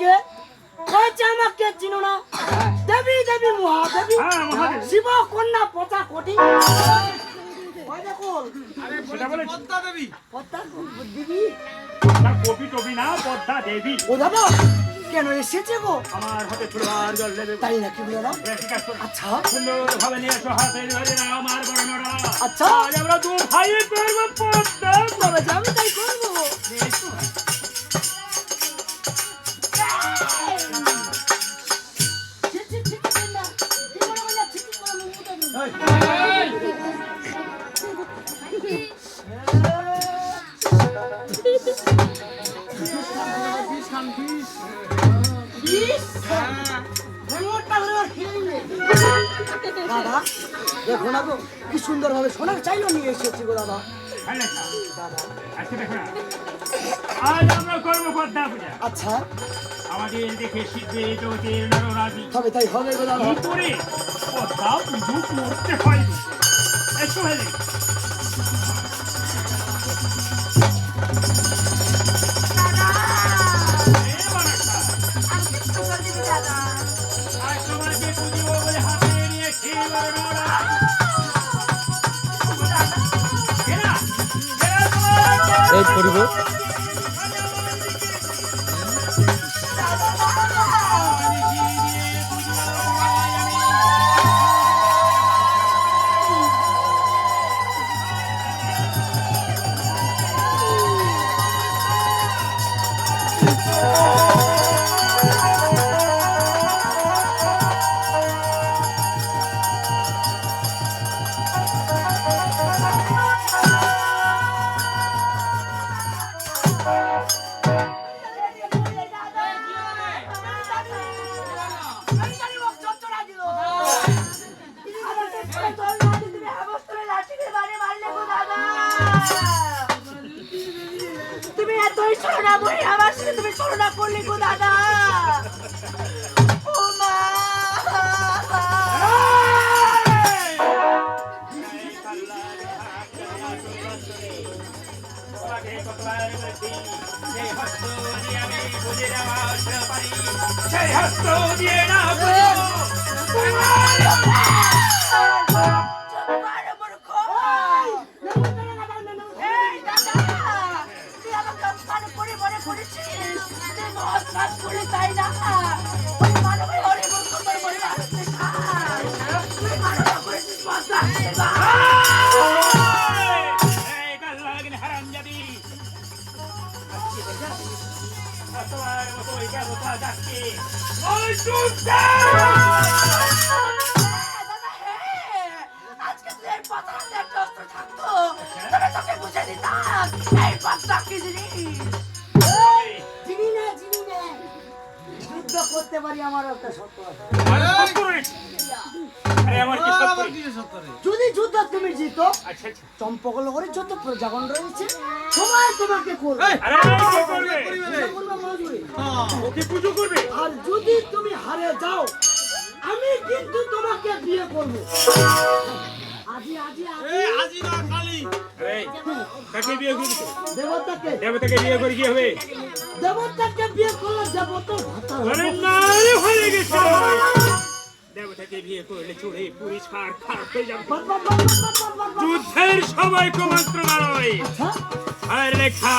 কে কইছে আমাকে চিনো না? দেবী দেবী মহাদেবী শিব কন্যা পচা কোটি ওই দেখো আরে পদ্মা দেবী পদ্মা দেবী না কপি টপি না পদ্মা দেবী। ও দাদা কেন এসেছে গো? আমার হাতে ফুলবার জল দেবে। তাই নাকি দাদা? আচ্ছা সুন্দর ভাবে নিয়ে এসো হাতে ধরে নাও আমার বর্ণনা। আচ্ছা আজ আমরা দু ভাই করবো পদ্মা। বাবা আমি তাই করবো। দাদা দেখো না গো কি সুন্দর ভাবে সোনার চাইলো নিয়ে এসেছি গো দাদা। আজকে দেখো না আজ আমরা করবো পদ্মা পূজা। আচ্ছা আমাদের দেখে শিখবে জগতের নরনারী। তবে তাই হবে গো দাদা। কি করে পদ্মা পুজো করতে হয় একটু হলে এই করিব তুমি এতই ছড়া বই আমার সাথে তুমি ছড়া করলে গো দাদা। ও মা আজকে তুই এই পাতাতে একটা অস্ত্র থাকতো তবে তোকে বুঝে দিতাম এই পাতা কি জিনিস। চিনি না যুদ্ধ করতে পারি আমার একটা সত্য আছে। যদি যুদ্ধ তুমি জিতো চম্পকনগরে যত প্রজাগণ রয়েছে সবাই তোমাকে করবে পুজো করবে। আর যদি তুমি হারে যাও আমি কিন্তু তোমাকে বিয়ে করবো। কাকে বিয়ে করবি? দেবতাকে দেবতাকে বিয়ে করে কি হবে? দেবতাকে বিয়ে করলে দেবতার ভাতা আরে হবে। না হয়ে গেছে। দেবতাকে বিয়ে করলে চুড়ে পুরি ছাড় খারাপ হয়ে যাবে। যুদ্ধের সময় কুমন্ত্র নয় আচ্ছা আর লেখা